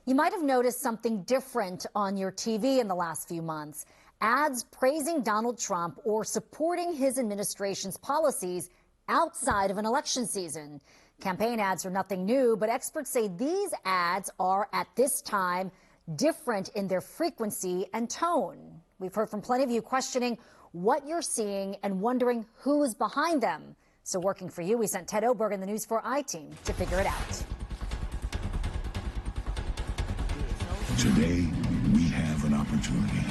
You might have noticed something different on your TV in the last few months. Ads praising Donald Trump or supporting his administration's policies outside of an election season. Campaign ads are nothing new, but experts say these ads are, at this time, different in their frequency and tone. We've heard from plenty of you questioning what you're seeing and wondering who's behind them. So working for you, we sent Ted Oberg and the News 4 I-team to figure it out. Today, we have an opportunity.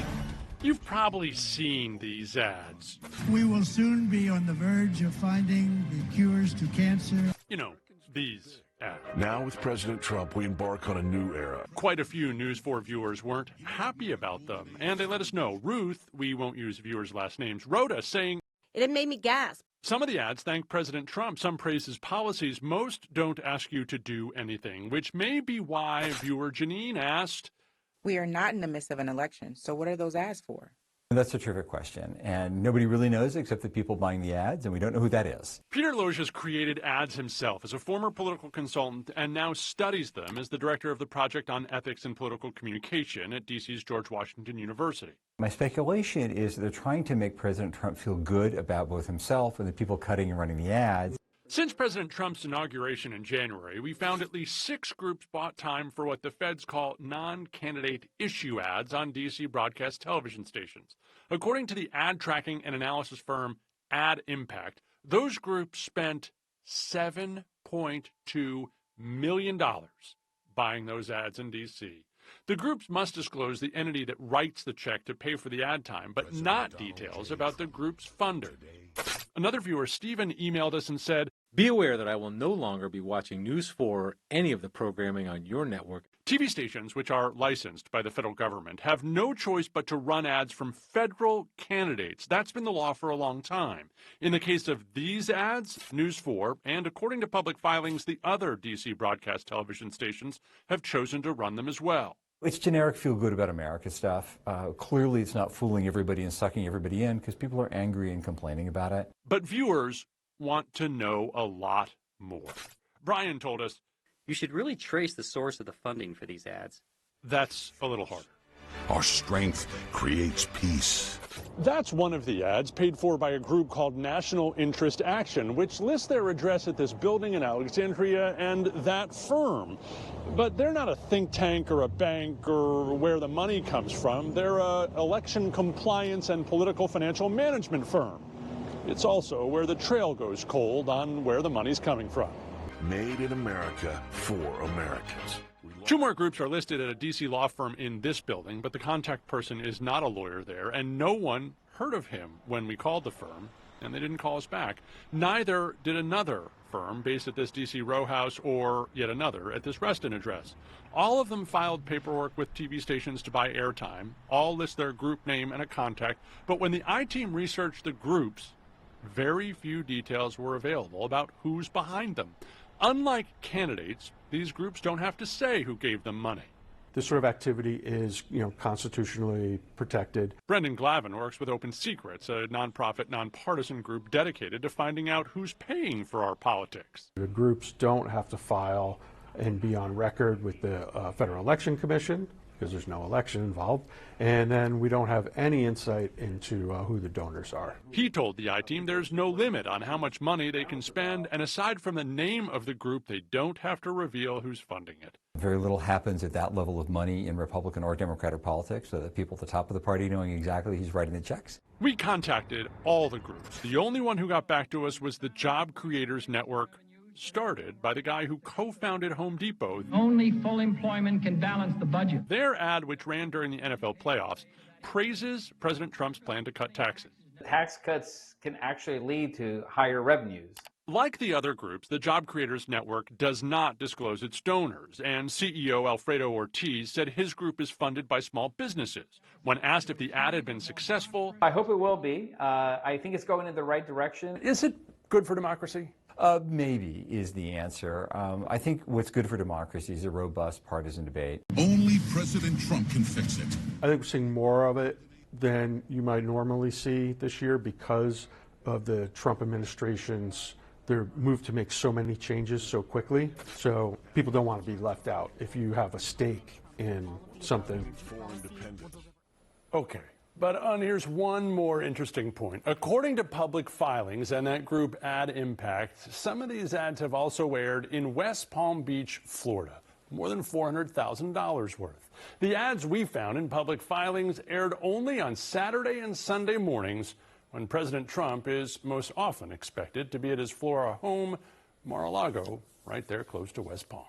You've probably seen these ads. We will soon be on the verge of finding the cures to cancer. You know, these ads. Now with President Trump, we embark on a new era. Quite a few News 4 viewers weren't happy about them, and they let us know. Ruth, we won't use viewers' last names, wrote us saying, "It made me gasp. Some of the ads thank President Trump. Some praise his policies. Most don't ask you to do anything," which may be why viewer Janine asked, "We are not in the midst of an election, so what are those ads for?" That's a terrific question, and nobody really knows except the people buying the ads, and we don't know who that is. Peter Loge has created ads himself as a former political consultant and now studies them as the director of the Project on Ethics and Political Communication at D.C.'s George Washington University. My speculation is that they're trying to make President Trump feel good about both himself and the people cutting and running the ads. Since President Trump's inauguration in January, we found at least 6 groups bought time for what the feds call non-candidate issue ads on D.C. broadcast television stations. According to the ad tracking and analysis firm Ad Impact, those groups spent $7.2 million buying those ads in D.C. The groups must disclose the entity that writes the check to pay for the ad time, but not details about the group's funder. Another viewer, Stephen, emailed us and said, "Be aware that I will no longer be watching News 4 or any of the programming on your network." TV stations, which are licensed by the federal government, have no choice but to run ads from federal candidates. That's been the law for a long time. In the case of these ads, News 4, and according to public filings, the other D.C. broadcast television stations have chosen to run them as well. It's generic feel-good about America stuff. Clearly, it's not fooling everybody and sucking everybody in because people are angry and complaining about it. But viewers want to know a lot more. Brian told us, "You should really trace the source of the funding for these ads." That's a little harder. Our strength creates peace. That's one of the ads paid for by a group called National Interest Action, which lists their address at this building in Alexandria and that firm. But they're not a think tank or a bank or where the money comes from. They're an election compliance and political financial management firm. It's also where the trail goes cold on where the money's coming from. Made in America for Americans. 2 more groups are listed at a D.C. law firm in this building, but the contact person is not a lawyer there, and no one heard of him when we called the firm, and they didn't call us back. Neither did another firm based at this D.C. row house or yet another at this Reston address. All of them filed paperwork with TV stations to buy airtime, all list their group name and a contact, but when the I-team researched the groups, very few details were available about who's behind them. Unlike candidates, these groups don't have to say who gave them money. This sort of activity is, constitutionally protected. Brendan Glavin works with Open Secrets, a nonprofit, nonpartisan group dedicated to finding out who's paying for our politics. The groups don't have to file and be on record with the Federal Election Commission because there's no election involved, and then we don't have any insight into who the donors are. He told the I-team there's no limit on how much money they can spend, and aside from the name of the group, they don't have to reveal who's funding it. Very little happens at that level of money in Republican or Democratic politics, so that people at the top of the party knowing exactly who's writing the checks. We contacted all the groups. The only one who got back to us was the Job Creators Network, started by the guy who co-founded Home Depot. Only full employment can balance the budget. Their ad, which ran during the NFL playoffs, praises President Trump's plan to cut taxes. Tax cuts can actually lead to higher revenues. Like the other groups, the Job Creators Network does not disclose its donors, and CEO Alfredo Ortiz said his group is funded by small businesses. When asked if the ad had been successful, I hope it will be. I think it's going in the right direction. Is it good for democracy? Maybe is the answer. I think what's good for democracy is a robust partisan debate. Only President Trump can fix it. I think we're seeing more of it than you might normally see this year because of the Trump administration's their move to make so many changes so quickly. So people don't want to be left out. If you have a stake in something. For independence. Okay. But here's one more interesting point. According to public filings and that group Ad Impact, some of these ads have also aired in West Palm Beach, Florida. More than $400,000 worth. The ads we found in public filings aired only on Saturday and Sunday mornings when President Trump is most often expected to be at his Florida home, Mar-a-Lago, right there close to West Palm.